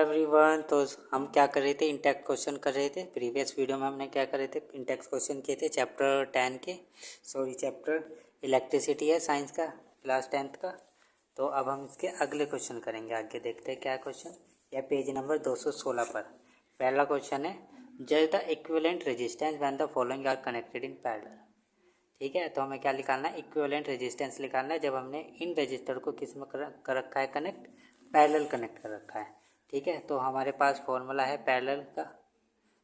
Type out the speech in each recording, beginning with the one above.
Everyone. तो हम क्या कर रहे थे, इंटेक्स क्वेश्चन कर रहे थे। प्रीवियस वीडियो में हमने क्या कर रहे थे, इंटेक्स क्वेश्चन किए थे चैप्टर 10 के। चैप्टर इलेक्ट्रिसिटी है साइंस का, क्लास 10th का। तो अब हम इसके अगले क्वेश्चन करेंगे। आगे देखते हैं क्या क्वेश्चन। यह पेज नंबर 216 पर पहला क्वेश्चन है, जज the equivalent resistance when the following are connected in parallel. ठीक है, तो हमें क्या निकालना है, इक्विवेलेंट रेजिस्टेंस निकालना है जब हमने इन रजिस्टर को किस में कर रखा है, कनेक्ट, पैरेलल कनेक्ट कर रखा है। ठीक है, तो हमारे पास फॉर्मूला है पैरेलल का।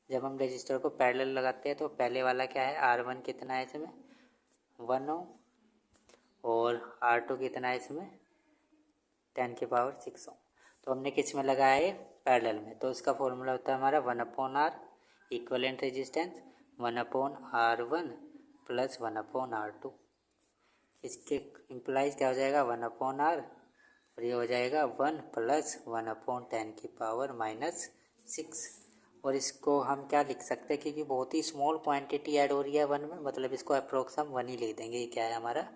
जब हम रजिस्टर को पैरेलल लगाते हैं तो पहले वाला क्या है, R1 कितना है इसमें 1 ओम, और R2 कितना है इसमें 10⁶ ओम। तो हमने किस में लगाया है, पैरेलल में। तो इसका फॉर्मूला होता है हमारा 1/R equivalent resistance 1/R1 plus 1/R2। इसके इम्प्लाइज क्या हो जाएगा 1/R, और ये हो जाएगा 1 प्लस 1/10⁻⁶। और इसको हम क्या लिख सकते हैं, क्योंकि बहुत ही स्मॉल क्वांटिटी ऐड हो रही है 1 में, मतलब इसको अप्रोक्स हम 1 ही लिख देंगे। ये क्या है हमारा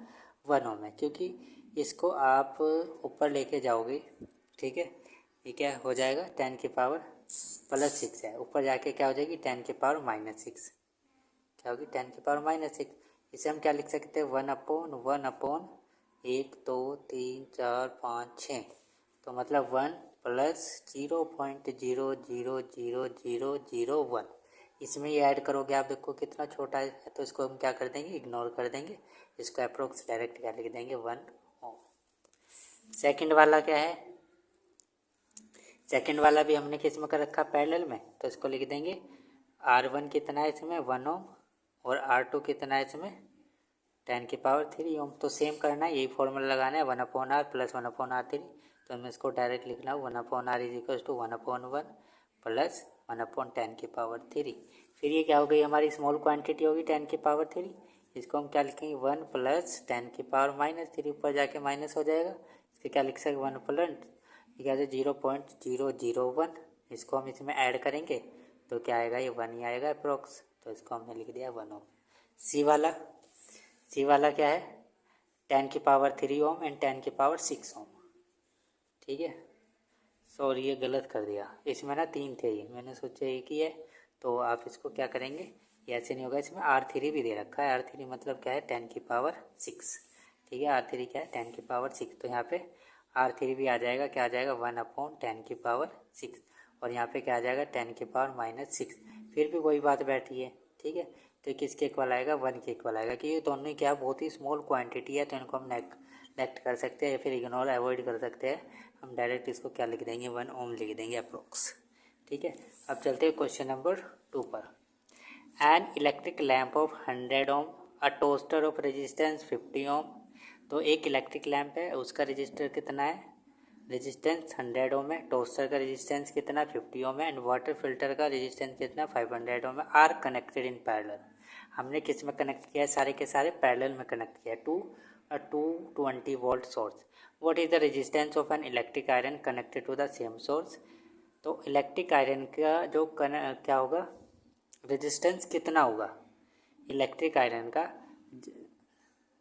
1 ओम है, क्योंकि इसको आप ऊपर लेके जाओगे। ठीक है, ये क्या हो जाएगा 10⁻+6 है, ऊपर जाके क्या हो जाएगी 10⁻⁻6, क्या होगी 10⁻⁻6। इसे हम क्या लिख सकते हैं 1/1/1, 1 2 3 4 5 6। तो मतलब 1 प्लस 0.0000001। इसमें ये ऐड करोगे आप, देखो कितना छोटा है, तो इसको हम क्या कर देंगे, इग्नोर कर देंगे। इसको अप्रोक्स डायरेक्ट क्या लिख देंगे 1 ओम। सेकंड वाला क्या है, सेकंड वाला भी हमने किस में कर रखा, पैरेलल में। तो इसको लिख देंगे R1 कितना है इसमें 1 ओम, और R2 कितना है इसमें 10⁻³ ओम। तो सेम करना है, यही फॉर्मूला लगाना है 1/R प्लस 1/R3। तो हमें इसको डायरेक्ट लिखना है 1/R is equal to 1/1 plus 1/10⁻³। फिर ये क्या हो गई, हमारी स्मॉल क्वांटिटी होगी 10⁻³। इसको हम क्या लिखेंगे 1 प्लस 10⁻⁻3, ऊपर जाके माइनस हो जाएगा। इसके क्या लिख सकते 1 प्लस क्या है 0.001। इसको हम इसमें ऐड करेंगे तो क्या आएगा, ये 1 ही आएगा अप्रोक्स। तो इसको हमने लिख दिया 1 ओम। सी वाला क्या है 10⁻³ ओम एंड 10⁻⁶ ओम। ठीक है, सॉरी ये गलत कर दिया, इसमें ना 3 थे, ये मैंने सोचा एक ही है। तो आप इसको क्या करेंगे, ये ऐसे नहीं होगा, इसमें R3 भी दे रखा है। R3 मतलब क्या है 10⁻⁶। ठीक है, R3 क्या है 10⁻⁶। तो यहाँ पे R3 भी आ जाएगा, क्या आ जाएगा 1/10⁻⁶, और यहाँ पे क्या आ जाएगा 10⁻⁻6। फिर भी वही बात बैठी है। ठीक है, तो किसके इक्वल आएगा 1 के इक्वल आएगा, कि ये दोनों ही क्या बहुत ही स्मॉल क्वांटिटी है, तो इनको हम नेग्लेक्ट कर सकते हैं या फिर इग्नोर अवॉइड कर सकते हैं। हम डायरेक्ट इसको क्या लिख देंगे 1 ओम लिख देंगे अप्रोक्स। ठीक है, अब चलते हैं क्वेश्चन नंबर 2 पर। An electric lamp of 100 ohm, a toaster of resistance 50 ohm. तो एक इलेक्ट्रिक लैम्प है, उसका रजिस्टर कितना है, रेजिस्टेंस 100 ओम है, टोस्टर का रेजिस्टेंस कितना 50 ओम है, एंड वाटर फिल्टर का रेजिस्टेंस कितना 500 ओम है, आर कनेक्टेड इन पैरेलल। हमने किस में कनेक्ट किया है, सारे के सारे पैरेलल में कनेक्ट किया है to 220 volt source. What is the resistance of an electric iron connected to the same source. तो इलेक्ट्रिक आयरन का जो क्या होगा, रेजिस्टेंस कितना होगा इलेक्ट्रिक आयरन का,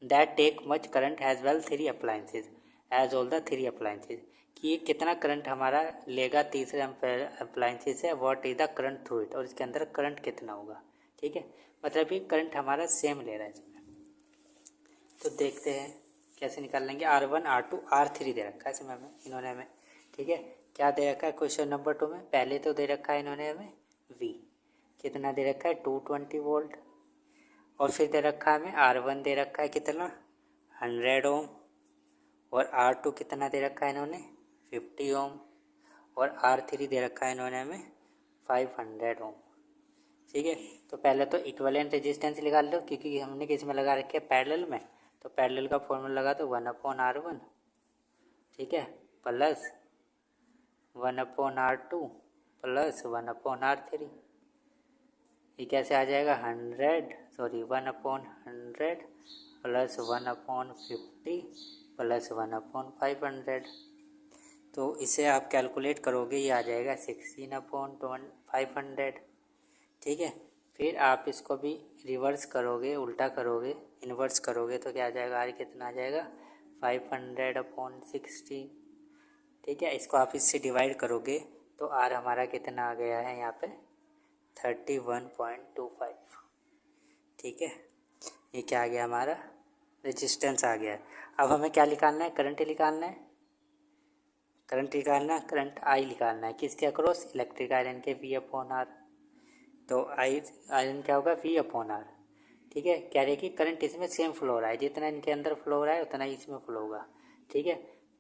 that take much current has well 3 appliances as all the 3 appliances. कि ये कितना करंट हमारा लेगा तीसरे अप्लायंसेज से, what is the current through it, और इसके अंदर करंट कितना होगा। ठीक है, मतलब ये करंट हमारा सेम ले रहा है इसमें। तो देखते हैं कैसे निकाल लेंगे। R1 R2 R3 दे रखा है इसमें हमें, इन्होंने हमें। ठीक है, क्या दे रखा है क्वेश्चन नंबर 2 में, पहले तो दे रखा है इन्होंने हमें V कितना दे रखा है 220 वोल्ट, और फिर दे रखा है हमें R1 दे रखा है कितना 100 ओम, और R2 कितना दे रखा है इन्होंने 50 ओम, और R3 दे रखा है इन्होंने हमें 500 ओम। ठीक है, तो पहले तो इक्विवेलेंट रेजिस्टेंस निकाल लो, क्योंकि हमने किस में लगा रखे हैं पैरेलल में। तो पैरेलल का फॉर्मूला लगा दो 1/R1, ठीक है, प्लस 1/R2 प्लस 1/R3। ये कैसे आ जाएगा 1/100 प्लस 1/50 प्लस 1/500। तो इसे आप कैलकुलेट करोगे, ये आ जाएगा 16/500। ठीक है, फिर आप इसको भी रिवर्स करोगे, उल्टा करोगे, इन्वर्स करोगे, तो क्या आ जाएगा, आर कितना आ जाएगा 500/16। ठीक है, इसको आप इससे डिवाइड करोगे तो आर हमारा कितना आ गया है यहाँ पे 31.25। ठीक है, ये क्या आ गया हमारा रेजिस्टेंस आ गया है। अब हमें क्या निकालना है, करंट निकालना है। करंट आई निकालना है किसके अक्रॉस, इलेक्ट्रिक आयरन के V अपॉन आर। तो आयरन क्या होगा V अपॉन आर। ठीक है, कह रहे कि करंट इसमें सेम फ्लो हो रहा है, जितना इनके अंदर फ्लो हो रहा है उतना ही इसमें फ्लो होगा। ठीक है,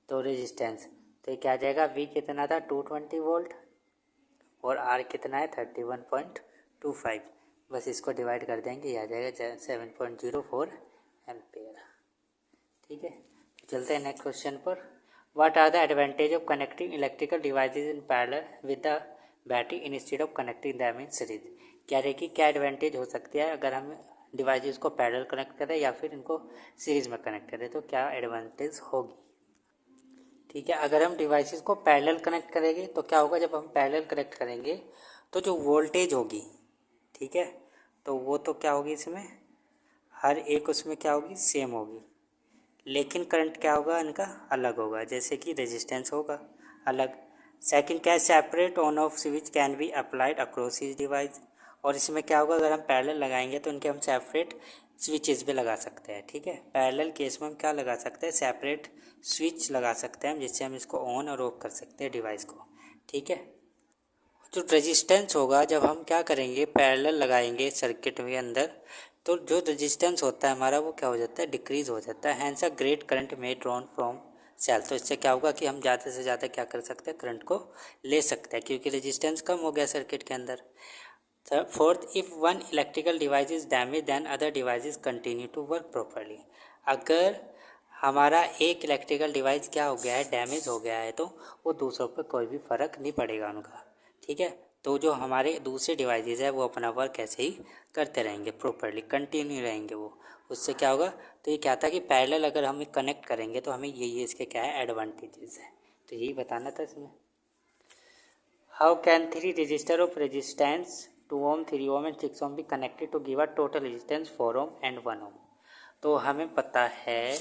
तो रेजिस्टेंस तो ये क्या आ जाएगा, V कितना था 220 वोल्ट और R कितना है 31.25। बस इसको डिवाइड कर देंगे, ये आ जाएगा 7.04 एम्पेयर। ठीक है, चलते हैं नेक्स्ट क्वेश्चन पर। What are the advantage of connecting electrical devices in parallel with the battery instead of connecting them in series. कह रहे कि क्या एडवांटेज हो सकती है अगर हम डिवाइसेस को पैरेलल कनेक्ट करें या फिर इनको सीरीज में कनेक्ट करें, तो क्या एडवांटेज होगी। ठीक है, अगर हम डिवाइसेस को पैरेलल कनेक्ट करेंगे तो क्या होगा, जब हम पैरेलल कनेक्ट करेंगे तो जो वोल्टेज होगी, ठीक है, तो वो तो क्या होगी इसमें हर एक उसमें क्या होगी सेम होगी, लेकिन करंट क्या होगा इनका अलग होगा, जैसे कि रेजिस्टेंस होगा अलग। सेकंड क्या है, separate on off switch can be applied across each device. और इसमें क्या होगा, अगर हम पैरेलल लगाएंगे तो इनके हम सेपरेट स्विचेस भी लगा सकते हैं। ठीक है, पैरेलल केस में हम क्या लगा सकते हैं, सेपरेट स्विच लगा सकते हैं जिससे हम इसको ऑन और ऑफ कर सकते हैं डिवाइस को। ठीक है, जो रेजिस्टेंस होगा जब हम क्या करेंगे पैरेलल लगाएंगे सर्किट के अंदर, तो जो रेजिस्टेंस होता है हमारा वो क्या हो जाता है, डिक्रीज हो जाता है। हैंस अ ग्रेट करंट में ड्रॉन फ्रॉम सेल। तो इससे क्या होगा कि हम ज़्यादा से ज़्यादा क्या कर सकते हैं, करंट को ले सकते हैं क्योंकि रेजिस्टेंस कम हो गया सर्किट के अंदर। Fourth, if one electrical device is damage than other devices continue to work properly. अगर हमारा एक इलेक्ट्रिकल डिवाइस क्या हो गया है, डैमेज हो गया है, तो वो दूसरों पर कोई भी फ़र्क नहीं पड़ेगा उनका। ठीक है, तो जो हमारे दूसरे डिवाइसेस है वो अपना वर्क ऐसे ही करते रहेंगे प्रॉपरली, कंटिन्यू रहेंगे वो। उससे क्या होगा, तो ये क्या था कि पैरेलल अगर हम कनेक्ट करेंगे तो हमें ये इसके क्या है एडवांटेजेस है, तो यही बताना था इसमें। How can 3 resistor of resistance 2 ohm 3 ohm and 6 ohm be connected to give a total resistance 4 ohm and 1 ohm. तो हमें पता है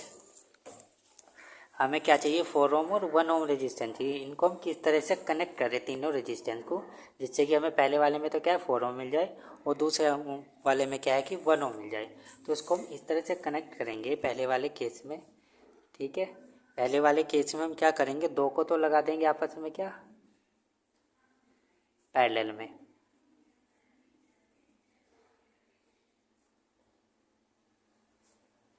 हमें क्या चाहिए, 4 ओम और 1 ओम रेजिस्टेंस चाहिए। इनको हम किस तरह से कनेक्ट करें तीनों रेजिस्टेंस को, जिससे कि हमें पहले वाले में तो क्या है 4 ओम मिल जाए और दूसरे वाले में क्या है कि 1 ओम मिल जाए। तो इसको हम इस तरह से कनेक्ट करेंगे पहले वाले केस में। ठीक है, पहले वाले केस में हम क्या करेंगे, दो को तो लगा देंगे आपस में क्या पैरेलल में।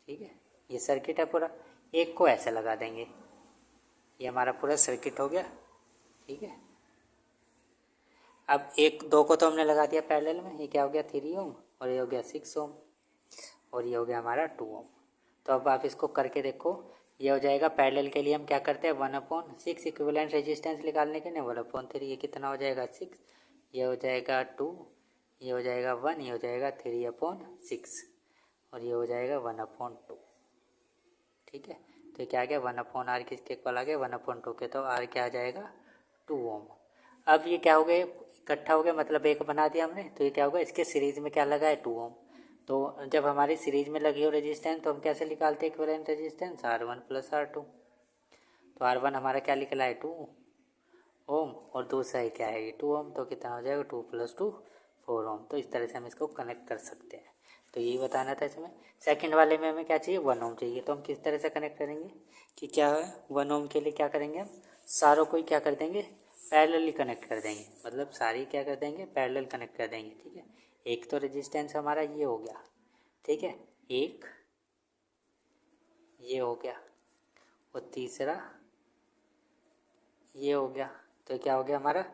ठीक है, ये सर्किट है पूरा, एक को ऐसे लगा देंगे, ये हमारा पूरा सर्किट हो गया। ठीक है, अब एक दो को तो हमने लगा दिया पैरेलल में, ये क्या हो गया 3 ओम और ये हो गया 6 ओम और ये हो गया हमारा 2 ओम। तो अब आप इसको करके देखो, ये हो जाएगा पैरेलल के लिए हम क्या करते हैं 1/6 इक्विवेलेंट रेजिस्टेंस निकालने के लिए 1/3, ये कितना हो जाएगा 6, ये हो जाएगा 2, ये हो जाएगा 1, ये हो जाएगा 3/6 और ये हो जाएगा 1/2। ठीक है, तो ये क्या आ गया 1/r किसके इक्वल आ गया 1/2 के, तो r क्या आ जाएगा 2 ओम। अब ये क्या हो गया इकट्ठा हो गया, मतलब एक बना दिया हमने, तो ये क्या होगा इसके सीरीज में क्या लगा है 2 ओम। तो जब हमारी सीरीज में लगी हो रेजिस्टेंस तो हम कैसे निकालते हैं इक्विवेलेंट रेजिस्टेंस, R1 + R2। तो R1 हमारा क्या निकला है 2 ओम और दूसरा ही क्या है ये 2 ओम, तो कितना हो जाएगा 2 + 2 4 ओम। तो इस तरह से हम इसको कनेक्ट कर सकते हैं, तो यही बताना था इसमें। सेकंड वाले में हमें क्या चाहिए 1 ओम चाहिए, तो हम किस तरह से कनेक्ट करेंगे कि क्या है 1 ओम के लिए क्या करेंगे हम सारों को ही क्या कर देंगे पैरेलली कनेक्ट कर देंगे, मतलब सारी क्या कर देंगे पैरेलल कनेक्ट कर देंगे। ठीक है, एक तो रेजिस्टेंस हमारा ये हो गया, ठीक है, एक ये हो गया और तीसरा ये हो गया, तो क्या हो गया हमारा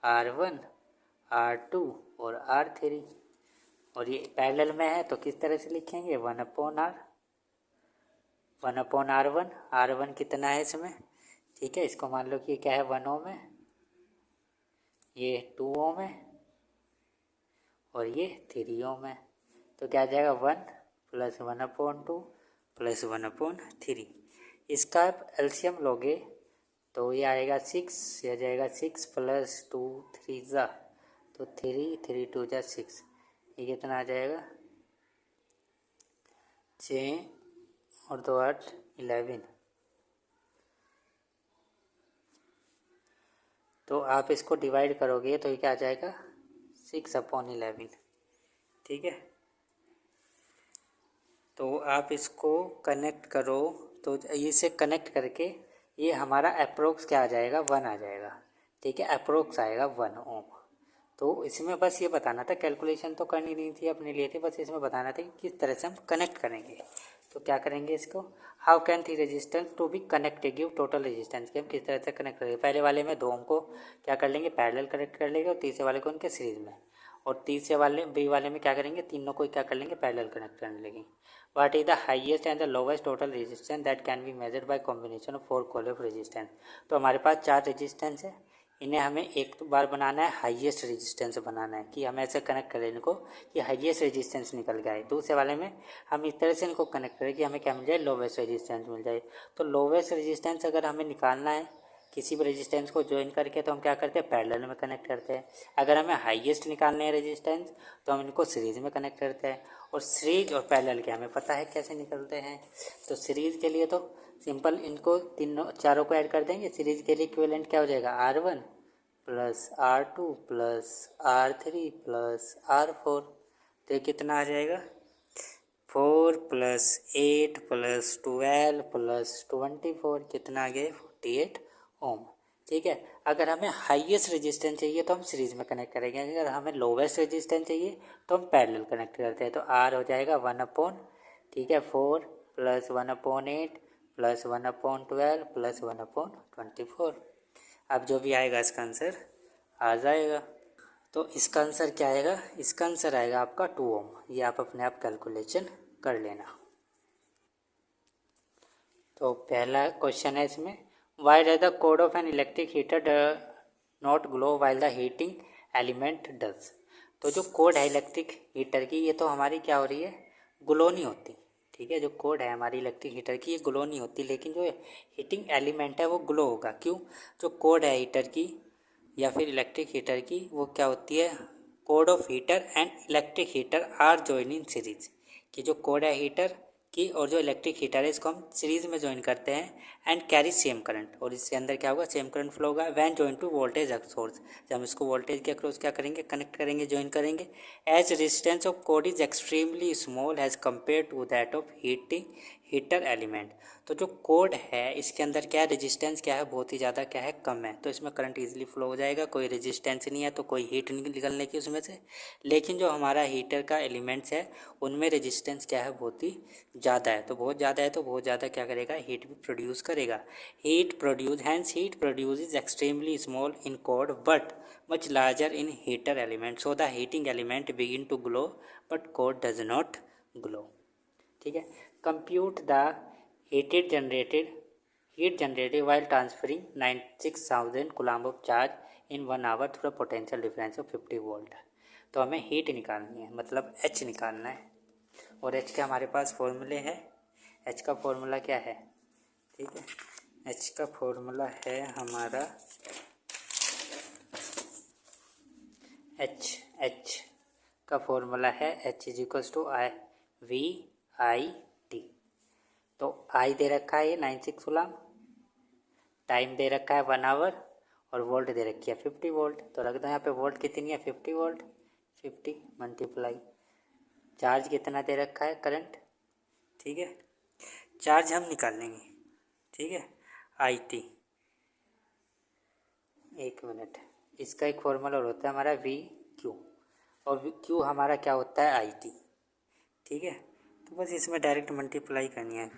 R1 R2 और R3। और ये पैरेलल में है तो किस तरह से लिखेंगे 1/r, 1/r1, R1 कितना है इसमें, ठीक है, इसको मान लो कि क्या है 1 ओम है, ये 2 ओम है और ये 3 ओम है, तो क्या आ जाएगा 1 + 1/2 + 1/3। इसका आप एलसीएम लोगे तो ये आएगा 6, ये आ जाएगा 6 + 2 3 ज़ा, तो 3 3 2 ज़ा 6, ये कितना आ जाएगा 6 और 2 8 11। तो आप इसको डिवाइड करोगे तो ये क्या आ जाएगा 6/11। ठीक है, तो आप इसको कनेक्ट करो तो इसे कनेक्ट करके ये हमारा अप्रोक्स क्या आ जाएगा 1 आ जाएगा। ठीक है, अप्रोक्स आएगा 1 ओम। तो इसमें बस ये बताना था, कैलकुलेशन तो करनी नहीं थी अपने लिए थी, बस इसमें बताना था कि किस तरह से हम कनेक्ट करेंगे। तो क्या करेंगे इसको, how can three resistance to be connected give total resistance, कि हम किस तरह से कनेक्ट करेंगे। पहले वाले में 2 ओम को क्या कर लेंगे पैरेलल कनेक्ट कर लेंगे और तीसरे वाले को उनके सीरीज में, और तीसरे वाले बी वाले में क्या करेंगे तीनों को क्या कर लेंगे पैरेलल कनेक्ट करने लेंगे। What is the highest and the lowest total resistance that can be measured by combination of 4 coil of resistance. तो हमारे पास 4 रेजिस्टेंस है, इन्हें हमें एक बार बनाना है हाईएस्ट रेजिस्टेंस बनाना है, कि हमें ऐसे कनेक्ट करें इनको कि हाईएस्ट रेजिस्टेंस निकल गया। दूसरे वाले में हम इस तरह से इनको कनेक्ट करें कि हमें क्या मिल जाए लोवेस्ट रेजिस्टेंस मिल जाए। तो लोवेस्ट रेजिस्टेंस अगर हमें निकालना है किसी भी रेजिस्टेंस को ज्वाइन करके तो हम क्या करते हैं पैरेलल में कनेक्ट करते हैं। अगर हमें हाईएस्ट निकालने हैं रेजिस्टेंस तो हम इनको सीरीज में कनेक्ट करते हैं। और सीरीज और पैरेलल के हमें पता है कैसे निकलते हैं। तो सीरीज के लिए तो सिंपल इनको चारों को ऐड कर देंगे। सीरीज के लिए इक्विवेलेंट क्या हो जाएगा R1 plus R2 plus R3 plus R4। तो ये कितना आ जाएगा 4 प्लस 8 प्लस 12 प्लस 24 कितना आ गया 48 ओम। ठीक है, अगर हमें हाईएस्ट रेजिस्टेंस चाहिए तो हम सीरीज में कनेक्ट करेंगे, अगर हमें लोवेस्ट रेजिस्टेंस चाहिए तो हम पैरेलल कनेक्ट करते हैं। तो R हो जाएगा 1/, ठीक है 4 प्लस 1/8 प्लस 1/12 प्लस 1/24। अब जो भी आएगा इसका आंसर आ जाएगा। तो इसका आंसर क्या आएगा, इसका आंसर आएगा आपका 2 ओम। ये आप अपने आप कैलकुलेशन कर लेना। तो पहला क्वेश्चन है इसमें, why does the code of an electric heater not glow while the heating element does. तो जो कोड है इलेक्ट्रिक हीटर की ये तो हमारी क्या हो रही है ग्लो नहीं होती। ठीक है, जो कोड है हमारी इलेक्ट्रिक हीटर की ये ग्लो नहीं होती, लेकिन जो हीटिंग एलिमेंट है वो ग्लो होगा। क्यों, जो कोड है हीटर की या फिर इलेक्ट्रिक हीटर की वो क्या होती है, cord of heater and electric heater are join in series. कि जो कोड है हीटर की और जो इलेक्ट्रिक हीटर है इसको हम सीरीज में ज्वाइन करते हैं एंड कैरी सेम करंट, और इसके अंदर क्या होगा सेम करंट फ्लो होगा when join to voltage source. जब हम इसको वोल्टेज के अक्रॉस क्या करेंगे कनेक्ट करेंगे ज्वाइन करेंगे। As resistance of cord is extremely small as compare to that of heater element. तो जो कोड है इसके अंदर क्या है रेजिस्टेंस क्या है बहुत ही ज़्यादा क्या है कम है, तो इसमें करंट इजीली फ्लो हो जाएगा। कोई रेजिस्टेंस नहीं है तो कोई हीट नहीं निकलने की उसमें से। लेकिन जो हमारा हीटर का एलिमेंट्स है उनमें रेजिस्टेंस क्या है बहुत ही ज़्यादा है, तो बहुत ज़्यादा है तो बहुत ज़्यादा क्या करेगा हीट भी प्रोड्यूस करेगा। Heat produce is extremely small in cord but much larger in heater element, so the heating element begin to glow but cord does not glow. ठीक है, compute the heat generated while transferring 96,000 coulomb of charge in 1 hour through potential difference of 50 volt. तो हमें heat निकालनी है मतलब H निकालना है, और H के हमारे पास फॉर्मूले हैं। H का फॉर्मूला क्या है, ठीक है H का फॉर्मूला है हमारा H का फॉर्मूला है H is equals to VIT। तो I दे रखा है ये 96 कूलम्ब, टाइम दे रखा है 1 आवर, और वोल्ट दे रखी है 50 वोल्ट। तो रख दो यहाँ पे वोल्ट कितनी है 50 वोल्ट, 50 मल्टीप्लाई चार्ज कितना दे रखा है करंट। ठीक है, चार्ज हम निकाल लेंगे। ठीक है IT, एक मिनट, इसका एक फॉर्मूला और होता है हमारा VQ, और Q हमारा क्या होता है IT। ठीक है, तो बस इसमें डायरेक्ट मल्टीप्लाई करनी है।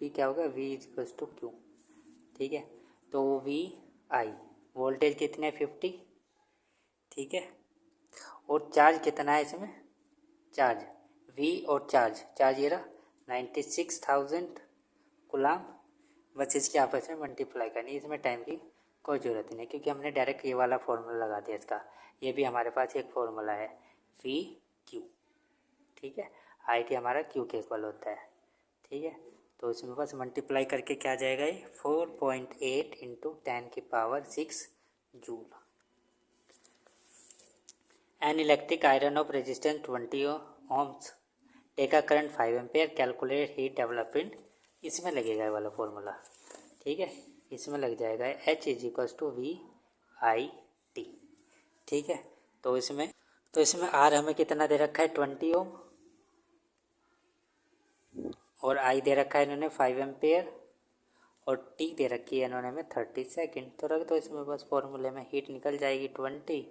V क्या होगा V is equals to Q। ठीक है, तो VI वोल्टेज कितने 50। ठीक है, और चार्ज कितना है इसमें, चार्ज V और चार्ज ये रहा 96,000 कूलम्ब। बस इसकी आपस में मल्टीप्लाई करनी है, इसमें टाइम की कोई ज़रूरत नहीं क्योंकि हमने डायरेक्ट ये वाला फॉर्मूला लगा दिया इसका। ये भी हमारे पास एक फॉर्मूला है VQ। ठीक है, IT हमारा Q के इक्वल होता है। ठीक है, तो इसमें बस मल्टीप्लाई करके क्या आ जाएगा ये 4.8 into 10⁶ joule. An electric iron of resistance 20 ohms take a current 5 ampere calculate heat development. इसमें लगेगा ये वाला फॉर्मूला। ठीक है, इसमें लग जाएगा H is equals to T. ठीक है, तो इसमें आर हमें कितना दे रखा है 20 ओम, और आई दे रखा है इन्होंने 5 एम्पेयर, और टी दे रखी है इन्होंने हमें 30 सेकेंड। तो रख दो इसमें, बस फॉर्मूले में हीट निकल जाएगी 20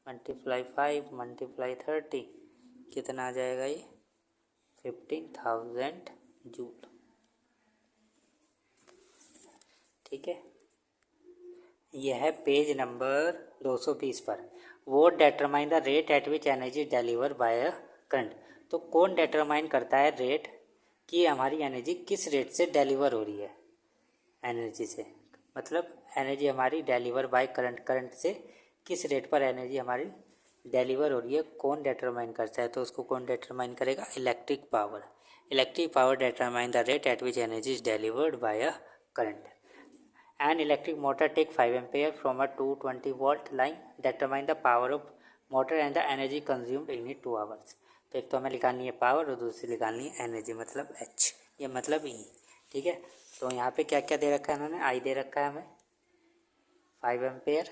मल्टीप्लाई 5 मल्टीप्लाई 30, कितना आ जाएगा ये 15,000 जूल। ठीक है, यह है पेज नंबर 220 पर। वो determine the rate at which energy deliver by a current. तो कौन डेटरमाइन करता है रेट कि हमारी एनर्जी किस रेट से डिलीवर हो रही है, एनर्जी से, मतलब एनर्जी हमारी डिलीवर बाय करंट, करंट से किस रेट पर एनर्जी हमारी डिलीवर हो रही है, कौन डिटरमाइन करता है। तो उसको कौन डिटरमाइन करेगा, electric power. Electric power determine the rate at which energy is delivered by a current. An electric motor take 5 ampere from a 220 volt line. Determine the power of motor and the energy consumed in it 2 hours. तो एक तो हमें निकालनी है power और दूसरी निकालनी है एनर्जी, मतलब एच, ये मतलब ई। ठीक है, तो यहाँ पे क्या क्या दे रखा है इन्होंने, आई दे रखा है हमें 5 एम्पेयर,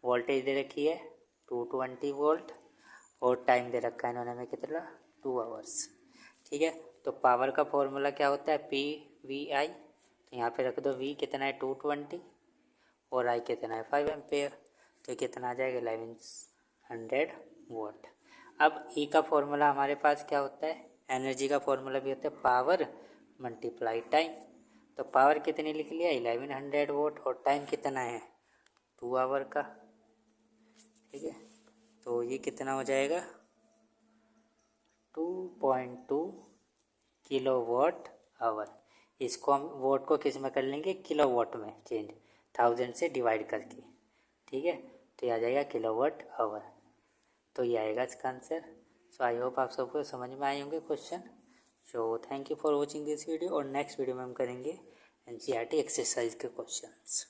वोल्टेज दे रखी है 220 वोल्ट, और टाइम दे रखा है इन्होंने हमें कितना 2 आवर्स। ठीक है, तो पावर का फॉर्मूला क्या होता है PVI। तो यहाँ पे रख दो, V कितना है 220 और I कितना है 5 एम्पेयर, तो कितना आ जाएगा 1100 वोट। अब E का फॉर्मूला हमारे पास क्या होता है, एनर्जी का फॉर्मूला भी होता है पावर मल्टीप्लाई टाइम। तो पावर कितनी लिख लिया 1100 वोट, और टाइम कितना है 2 आवर का। ठीक है, तो ये कितना हो जाएगा 2.2 किलोवाट आवर। इसको हम वोट को किस में कर लेंगे, किलोवाट में चेंज, 1000 से डिवाइड करके। ठीक है, तो ये आ जाएगा किलोवाट आवर। तो ये आएगा इसका आंसर। सो आई होप आप सबको समझ में आए होंगे question. So thank you for watching this video, और नेक्स्ट वीडियो में हम करेंगे NCERT एक्सरसाइज के क्वेश्चंस।